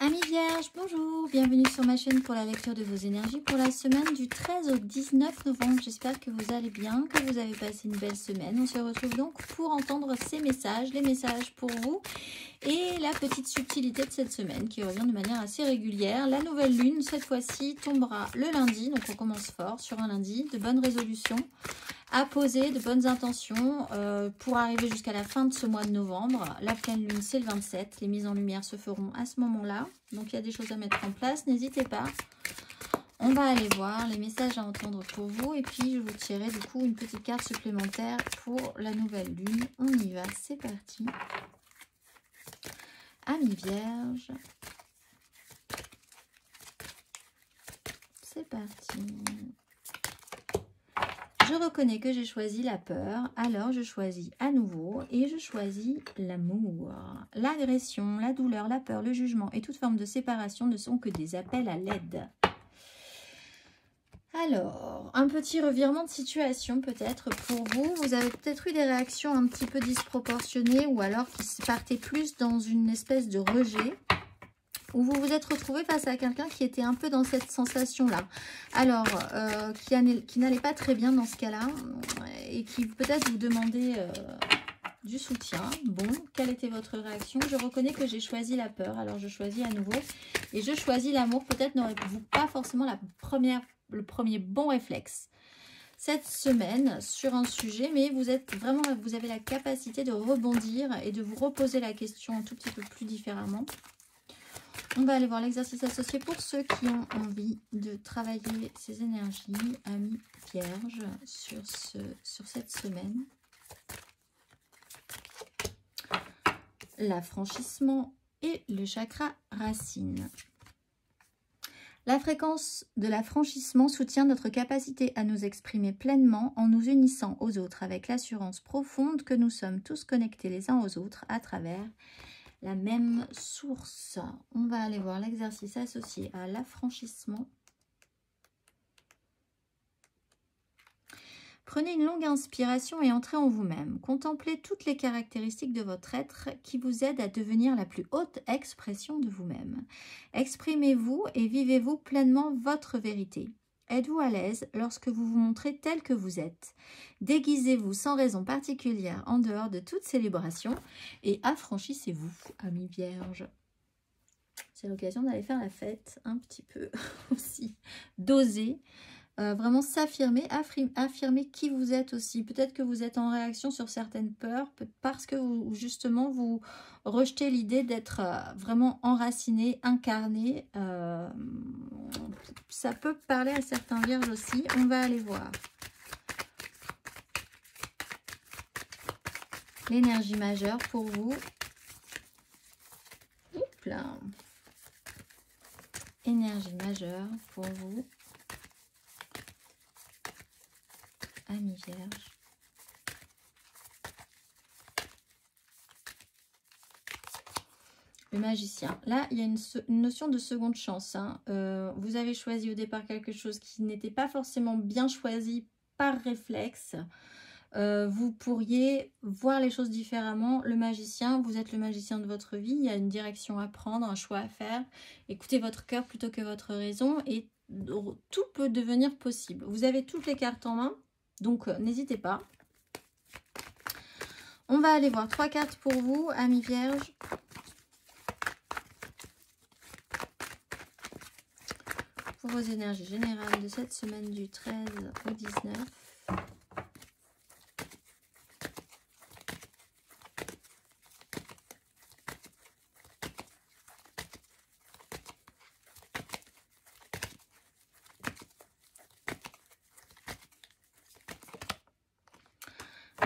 Amis vierges, bonjour, bienvenue sur ma chaîne pour la lecture de vos énergies pour la semaine du 13 au 19 novembre. J'espère que vous allez bien, que vous avez passé une belle semaine. On se retrouve donc pour entendre ces messages, les messages pour vous et la petite subtilité de cette semaine qui revient de manière assez régulière. La nouvelle lune, cette fois-ci, tombera le lundi, donc on commence fort sur un lundi, de bonnes résolutions à poser, de bonnes intentions pour arriver jusqu'à la fin de ce mois de novembre. La pleine lune, c'est le 27. Les mises en lumière se feront à ce moment-là. Donc, il y a des choses à mettre en place. N'hésitez pas. On va aller voir les messages à entendre pour vous. Et puis, je vous tirerai du coup une petite carte supplémentaire pour la nouvelle lune. On y va. C'est parti. Amis vierges. C'est parti. Je reconnais que j'ai choisi la peur, alors je choisis à nouveau et je choisis l'amour. L'agression, la douleur, la peur, le jugement et toute forme de séparation ne sont que des appels à l'aide. Alors, un petit revirement de situation peut-être pour vous. Vous avez peut-être eu des réactions un petit peu disproportionnées ou alors qui partaient plus dans une espèce de rejet. Où vous vous êtes retrouvé face à quelqu'un qui était un peu dans cette sensation-là. Alors, qui n'allait pas très bien dans ce cas-là, et qui peut-être vous demandait du soutien. Bon, quelle était votre réaction? Je reconnais que j'ai choisi la peur, alors je choisis à nouveau. Et je choisis l'amour, peut-être n'aurez-vous pas forcément le premier bon réflexe cette semaine sur un sujet, mais vous avez la capacité de rebondir et de vous reposer la question un tout petit peu plus différemment. On va aller voir l'exercice associé pour ceux qui ont envie de travailler ces énergies, amis vierges, sur cette semaine. L'affranchissement et le chakra racine. La fréquence de l'affranchissement soutient notre capacité à nous exprimer pleinement en nous unissant aux autres avec l'assurance profonde que nous sommes tous connectés les uns aux autres à travers la même source. On va aller voir l'exercice associé à l'affranchissement. Prenez une longue inspiration et entrez en vous-même. Contemplez toutes les caractéristiques de votre être qui vous aident à devenir la plus haute expression de vous-même. Exprimez-vous et vivez-vous pleinement votre vérité. Êtes-vous à l'aise lorsque vous vous montrez tel que vous êtes? Déguisez-vous sans raison particulière en dehors de toute célébration et affranchissez-vous, amis vierges. C'est l'occasion d'aller faire la fête un petit peu aussi, d'oser vraiment s'affirmer, affirmer qui vous êtes aussi. Peut-être que vous êtes en réaction sur certaines peurs parce que justement vous rejetez l'idée d'être vraiment enraciné, incarné. Ça peut parler à certains vierges aussi. On va aller voir. L'énergie majeure pour vous. Hop là. Énergie majeure pour vous. Amis vierges. Le magicien. Là, il y a une notion de seconde chance. Hein. Vous avez choisi au départ quelque chose qui n'était pas forcément bien choisi par réflexe. Vous pourriez voir les choses différemment. Le magicien, vous êtes le magicien de votre vie. Il y a une direction à prendre, un choix à faire. Écoutez votre cœur plutôt que votre raison et tout peut devenir possible. Vous avez toutes les cartes en main. Donc, n'hésitez pas. On va aller voir 3 cartes pour vous, amis vierges. Pour vos énergies générales de cette semaine du 13 au 19.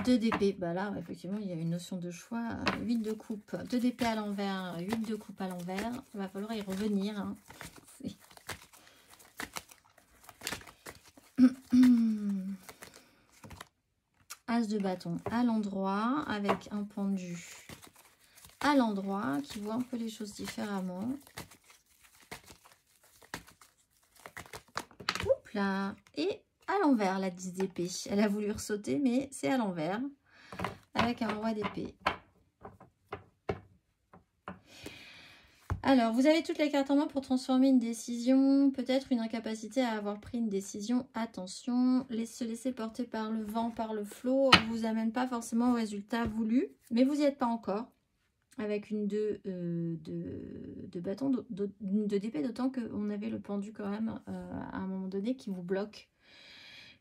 Deux d'épée, bah là effectivement il y a une notion de choix, 8 de coupe, 2 d'épée à l'envers, 8 de coupe à l'envers, il va falloir y revenir. Hein. As de bâton à l'endroit avec un pendu à l'endroit qui voit un peu les choses différemment. Oups là, et à l'envers la 10 d'épée. Elle a voulu ressauter mais c'est à l'envers avec un roi d'épée. Alors, vous avez toutes les cartes en main pour transformer une décision, peut-être une incapacité à avoir pris une décision. Attention, se laisser porter par le vent, par le flot, ne vous amène pas forcément au résultat voulu, mais vous n'y êtes pas encore. Avec une de bâton, de d'épée, d'autant qu'on avait le pendu quand même à un moment donné qui vous bloque.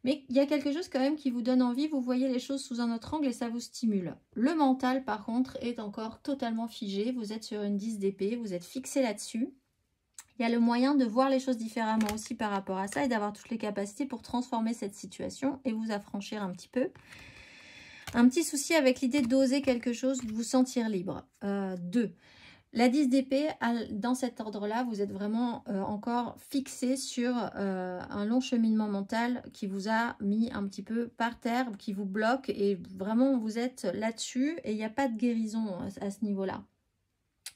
Mais il y a quelque chose quand même qui vous donne envie, vous voyez les choses sous un autre angle et ça vous stimule. Le mental par contre est encore totalement figé, vous êtes sur une 10 d'épée, vous êtes fixé là-dessus. Il y a le moyen de voir les choses différemment aussi par rapport à ça et d'avoir toutes les capacités pour transformer cette situation et vous affranchir un petit peu. Un petit souci avec l'idée d'oser quelque chose, de vous sentir libre. 2. La 10 d'épée, dans cet ordre-là, vous êtes vraiment encore fixé sur un long cheminement mental qui vous a mis un petit peu par terre, qui vous bloque et vraiment vous êtes là-dessus et il n'y a pas de guérison à ce niveau-là.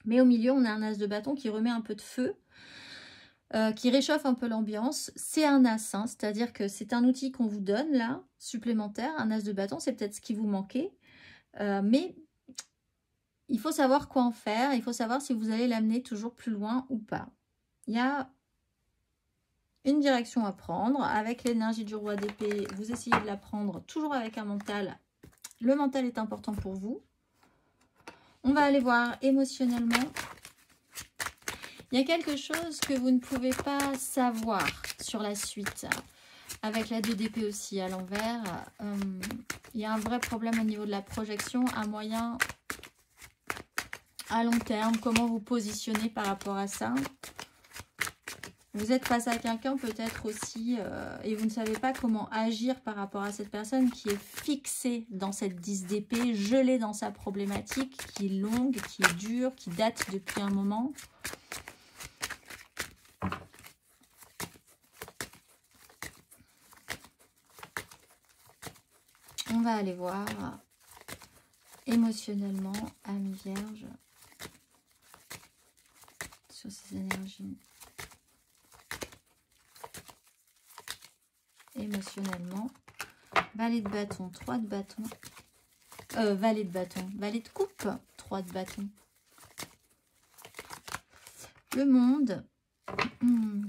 Mais au milieu, on a un as de bâton qui remet un peu de feu, qui réchauffe un peu l'ambiance. C'est un as, hein, c'est-à-dire que c'est un outil qu'on vous donne là, supplémentaire. Un as de bâton, c'est peut-être ce qui vous manquait, mais il faut savoir quoi en faire, il faut savoir si vous allez l'amener toujours plus loin ou pas. Il y a une direction à prendre. Avec l'énergie du roi d'épée, vous essayez de la prendre toujours avec un mental. Le mental est important pour vous. On va aller voir émotionnellement. Il y a quelque chose que vous ne pouvez pas savoir sur la suite. Avec la 2 d'épée aussi à l'envers, il y a un vrai problème au niveau de la projection à moyen... à long terme, comment vous positionnez par rapport à ça. Vous êtes face à quelqu'un peut-être aussi et vous ne savez pas comment agir par rapport à cette personne qui est fixée dans cette 10 d'épée, gelée dans sa problématique, qui est longue, qui est dure, qui date depuis un moment. On va aller voir émotionnellement, âme vierge, sur ces énergies. Émotionnellement, valet de bâton, 3 de bâton, valet de bâton, valet de coupe, 3 de bâton. Le monde,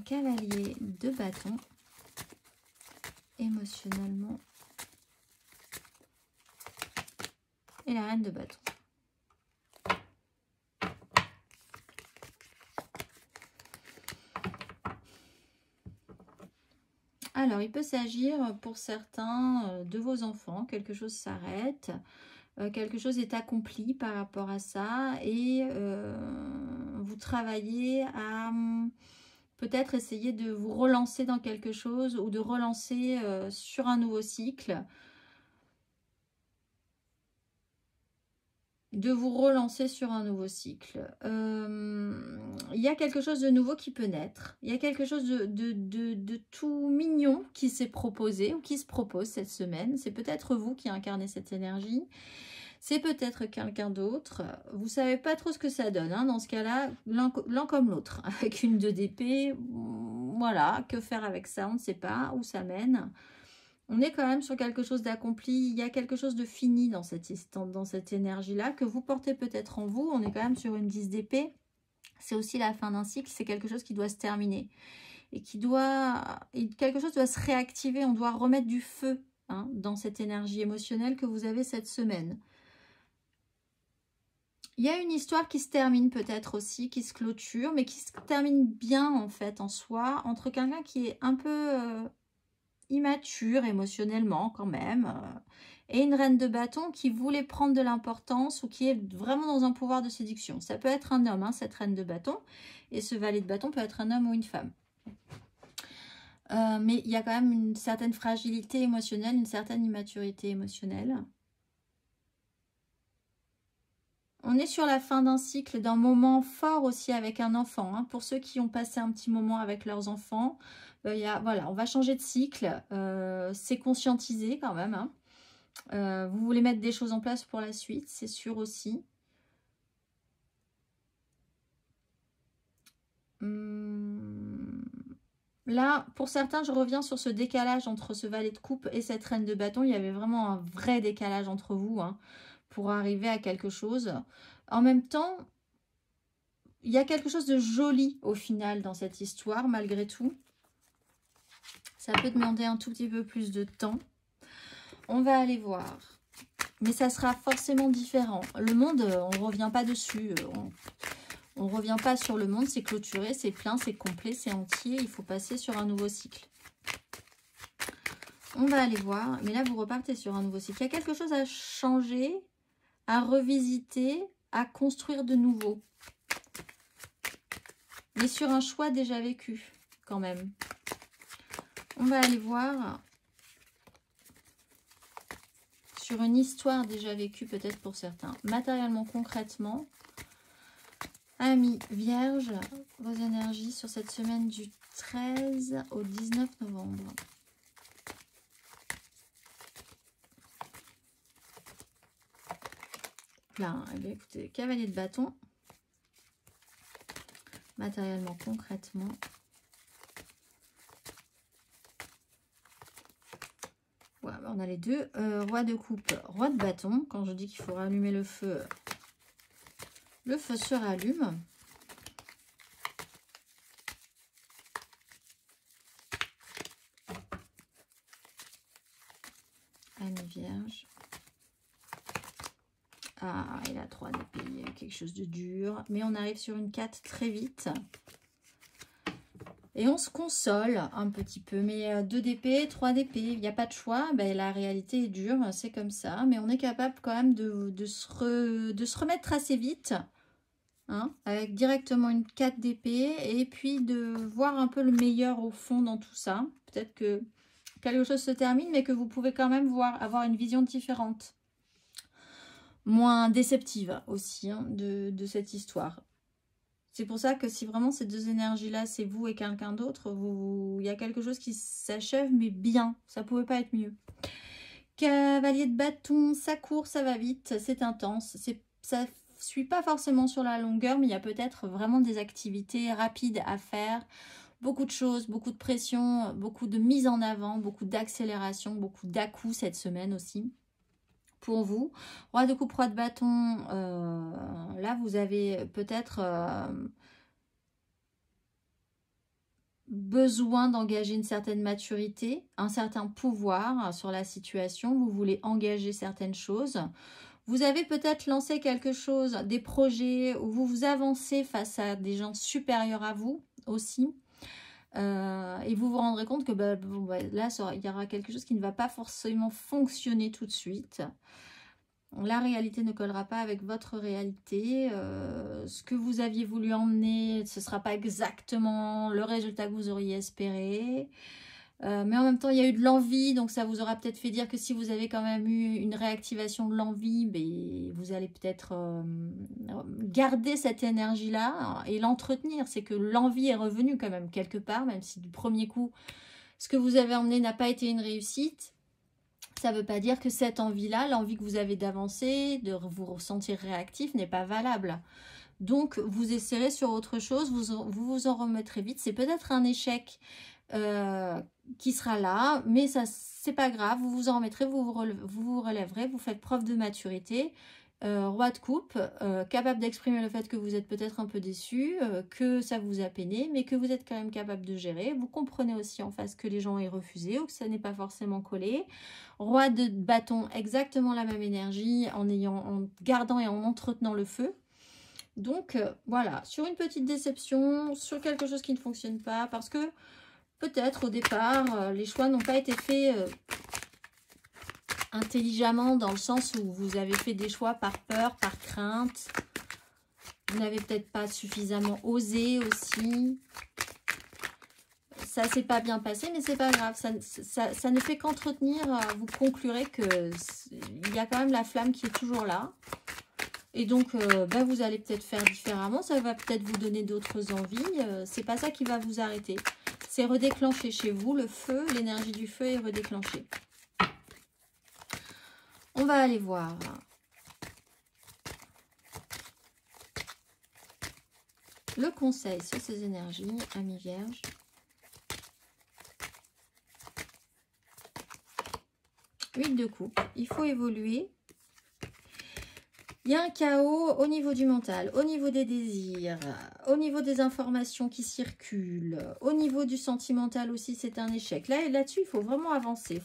cavalier de bâton, émotionnellement, et la reine de bâton. Alors, il peut s'agir pour certains de vos enfants, quelque chose s'arrête, quelque chose est accompli par rapport à ça et vous travaillez à peut-être essayer de vous relancer dans quelque chose ou de relancer sur un nouveau cycle. De vous relancer sur un nouveau cycle. Il y a quelque chose de nouveau qui peut naître. Il y a quelque chose de tout mignon qui s'est proposé ou qui se propose cette semaine. C'est peut-être vous qui incarnez cette énergie. C'est peut-être quelqu'un d'autre. Vous ne savez pas trop ce que ça donne. Hein. Dans ce cas-là, l'un comme l'autre. Avec une 2 d'épée, voilà. Que faire avec ça? On ne sait pas où ça mène. On est quand même sur quelque chose d'accompli, il y a quelque chose de fini dans cette énergie-là que vous portez peut-être en vous. On est quand même sur une 10 d'épée. C'est aussi la fin d'un cycle, c'est quelque chose qui doit se terminer. Et quelque chose doit se réactiver, on doit remettre du feu hein, dans cette énergie émotionnelle que vous avez cette semaine. Il y a une histoire qui se termine peut-être aussi, qui se clôture, mais qui se termine bien en fait en soi, entre quelqu'un qui est un peu... immature émotionnellement quand même, et une reine de bâton qui voulait prendre de l'importance ou qui est vraiment dans un pouvoir de séduction. Ça peut être un homme, hein, cette reine de bâton, et ce valet de bâton peut être un homme ou une femme. Mais il y a quand même une certaine fragilité émotionnelle, une certaine immaturité émotionnelle. On est sur la fin d'un cycle, d'un moment fort aussi avec un enfant. Hein. Pour ceux qui ont passé un petit moment avec leurs enfants, voilà, on va changer de cycle. C'est conscientisé quand même. Hein. Vous voulez mettre des choses en place pour la suite, c'est sûr aussi. Là, pour certains, je reviens sur ce décalage entre ce valet de coupe et cette reine de bâton. Il y avait vraiment un vrai décalage entre vous hein, pour arriver à quelque chose. En même temps, il y a quelque chose de joli au final dans cette histoire, malgré tout. Ça peut demander un tout petit peu plus de temps. On va aller voir. Mais ça sera forcément différent. Le monde, on ne revient pas dessus. On ne revient pas sur le monde. C'est clôturé, c'est plein, c'est complet, c'est entier. Il faut passer sur un nouveau cycle. On va aller voir. Mais là, vous repartez sur un nouveau cycle. Il y a quelque chose à changer, à revisiter, à construire de nouveau. Mais sur un choix déjà vécu, quand même. On va aller voir sur une histoire déjà vécue, peut-être pour certains. Matériellement, concrètement, amis Vierge, vos énergies sur cette semaine du 13 au 19 novembre. Là, eh bien, écoutez, cavalier de bâton. Matériellement, concrètement. Ouais, on a les deux. Roi de coupe, roi de bâton. Quand je dis qu'il faut rallumer le feu se rallume. Ami Vierge. Ah, et la 3 d'épée, il y a quelque chose de dur. Mais on arrive sur une 4 très vite. Et on se console un petit peu. Mais 2 d'épée, 3 d'épée, il n'y a pas de choix. Ben, la réalité est dure, c'est comme ça. Mais on est capable quand même de se remettre assez vite. Hein, avec directement une 4 d'épée. Et puis de voir un peu le meilleur au fond dans tout ça. Peut-être que quelque chose se termine, mais que vous pouvez quand même avoir une vision différente. Moins déceptive aussi, hein, de cette histoire. C'est pour ça que si vraiment ces deux énergies-là, c'est vous et quelqu'un d'autre, il y a quelque chose qui s'achève, mais bien. Ça pouvait pas être mieux. Cavalier de bâton, ça court, ça va vite, c'est intense. Ça suit pas forcément sur la longueur, mais il y a peut-être vraiment des activités rapides à faire. Beaucoup de choses, beaucoup de pression, beaucoup de mise en avant, beaucoup d'accélération, beaucoup d'à-coups cette semaine aussi. Pour vous, roi de coupe, roi de bâton, là vous avez peut-être besoin d'engager une certaine maturité, un certain pouvoir sur la situation, vous voulez engager certaines choses. Vous avez peut-être lancé quelque chose, des projets où vous vous avancez face à des gens supérieurs à vous aussi. Et vous vous rendrez compte que là, il y aura quelque chose qui ne va pas forcément fonctionner tout de suite. La réalité ne collera pas avec votre réalité. Ce que vous aviez voulu emmener, ce ne sera pas exactement le résultat que vous auriez espéré. Mais en même temps, il y a eu de l'envie, donc ça vous aura peut-être fait dire que si vous avez quand même eu une réactivation de l'envie, ben, vous allez peut-être garder cette énergie-là et l'entretenir. C'est que l'envie est revenue quand même quelque part, même si du premier coup, ce que vous avez emmené n'a pas été une réussite. Ça ne veut pas dire que cette envie-là, l'envie que vous avez d'avancer, de vous ressentir réactif, n'est pas valable. Donc, vous essaierez sur autre chose, vous en remettrez vite. C'est peut-être un échec qui sera là, mais ça, c'est pas grave. Vous vous en remettrez, vous vous relèverez, vous faites preuve de maturité. Roi de coupe, capable d'exprimer le fait que vous êtes peut-être un peu déçu, que ça vous a peiné, mais que vous êtes quand même capable de gérer. Vous comprenez aussi en face que les gens aient refusé ou que ça n'est pas forcément collé. Roi de bâton, exactement la même énergie, en gardant et en entretenant le feu. Donc voilà, sur une petite déception, sur quelque chose qui ne fonctionne pas, parce que peut-être au départ, les choix n'ont pas été faits intelligemment, dans le sens où vous avez fait des choix par peur, par crainte. Vous n'avez peut-être pas suffisamment osé aussi. Ça s'est pas bien passé, mais c'est pas grave. Ça ne fait qu'entretenir. Vous conclurez que il y a quand même la flamme qui est toujours là. Et donc, vous allez peut-être faire différemment. Ça va peut-être vous donner d'autres envies. C'est pas ça qui va vous arrêter. C'est redéclencher chez vous le feu. L'énergie du feu est redéclenchée. On va aller voir. Le conseil sur ces énergies, amis vierges. Huile de coupe. Il faut évoluer. Il y a un chaos au niveau du mental, au niveau des désirs, au niveau des informations qui circulent, au niveau du sentimental aussi, c'est un échec. Là-dessus, il faut vraiment avancer.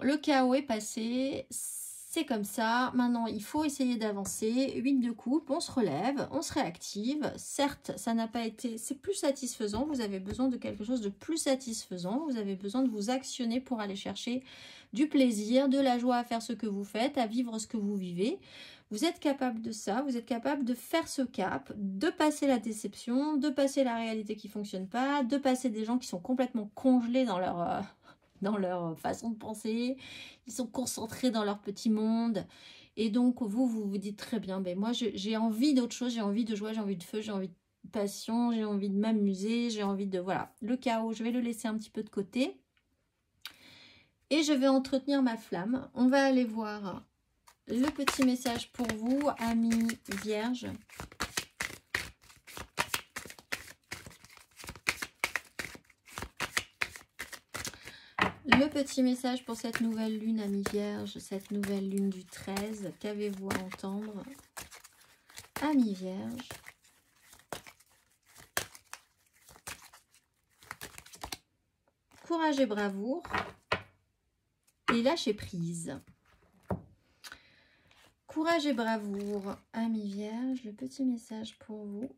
Le chaos est passé, c'est comme ça. Maintenant, il faut essayer d'avancer. 8 de coupe, on se relève, on se réactive. Certes, ça n'a pas été... C'est plus satisfaisant. Vous avez besoin de quelque chose de plus satisfaisant. Vous avez besoin de vous actionner pour aller chercher du plaisir, de la joie à faire ce que vous faites, à vivre ce que vous vivez. Vous êtes capable de ça. Vous êtes capable de faire ce cap, de passer la déception, de passer la réalité qui ne fonctionne pas, de passer des gens qui sont complètement congelés dans leur façon de penser, ils sont concentrés dans leur petit monde. Et donc, vous dites très bien, ben moi, j'ai envie d'autre chose, j'ai envie de joie, j'ai envie de feu, j'ai envie de passion, j'ai envie de m'amuser, j'ai envie de... Voilà, le chaos, je vais le laisser un petit peu de côté. Et je vais entretenir ma flamme. On va aller voir le petit message pour vous, amis vierges. Le petit message pour cette nouvelle lune, amis vierges, cette nouvelle lune du 13. Qu'avez-vous à entendre, amis vierges? Courage et bravoure. Et lâcher prise. Courage et bravoure, amis vierges. Le petit message pour vous.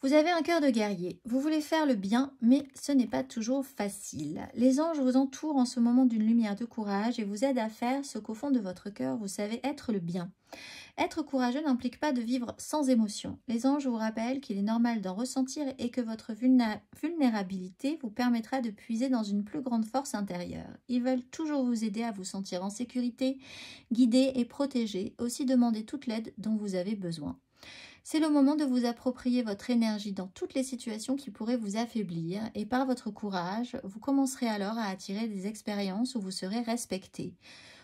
Vous avez un cœur de guerrier, vous voulez faire le bien, mais ce n'est pas toujours facile. Les anges vous entourent en ce moment d'une lumière de courage et vous aident à faire ce qu'au fond de votre cœur, vous savez être le bien. Être courageux n'implique pas de vivre sans émotion. Les anges vous rappellent qu'il est normal d'en ressentir et que votre vulnérabilité vous permettra de puiser dans une plus grande force intérieure. Ils veulent toujours vous aider à vous sentir en sécurité, guidé et protégé, aussi demander toute l'aide dont vous avez besoin. C'est le moment de vous approprier votre énergie dans toutes les situations qui pourraient vous affaiblir et par votre courage, vous commencerez alors à attirer des expériences où vous serez respecté.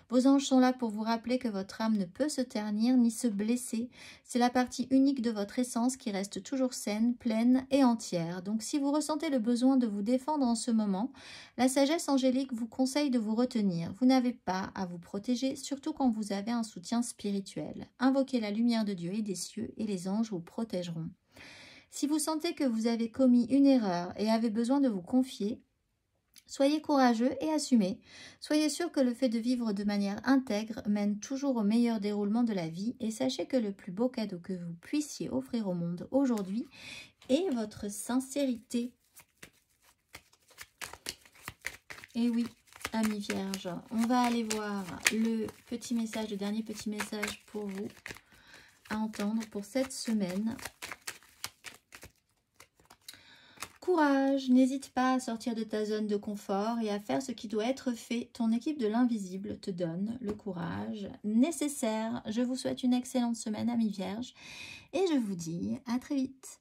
Vos anges sont là pour vous rappeler que votre âme ne peut se ternir ni se blesser. C'est la partie unique de votre essence qui reste toujours saine, pleine et entière. Donc si vous ressentez le besoin de vous défendre en ce moment, la sagesse angélique vous conseille de vous retenir. Vous n'avez pas à vous protéger, surtout quand vous avez un soutien spirituel. Invoquez la lumière de Dieu et des cieux et les anges vous protégeront. Si vous sentez que vous avez commis une erreur et avez besoin de vous confier, soyez courageux et assumez. Soyez sûr que le fait de vivre de manière intègre mène toujours au meilleur déroulement de la vie et sachez que le plus beau cadeau que vous puissiez offrir au monde aujourd'hui est votre sincérité. Et oui, amis vierges, on va aller voir le petit message, le dernier petit message pour vous à entendre pour cette semaine. Courage, n'hésite pas à sortir de ta zone de confort et à faire ce qui doit être fait. Ton équipe de l'invisible te donne le courage nécessaire. Je vous souhaite une excellente semaine, amis vierges, et je vous dis à très vite.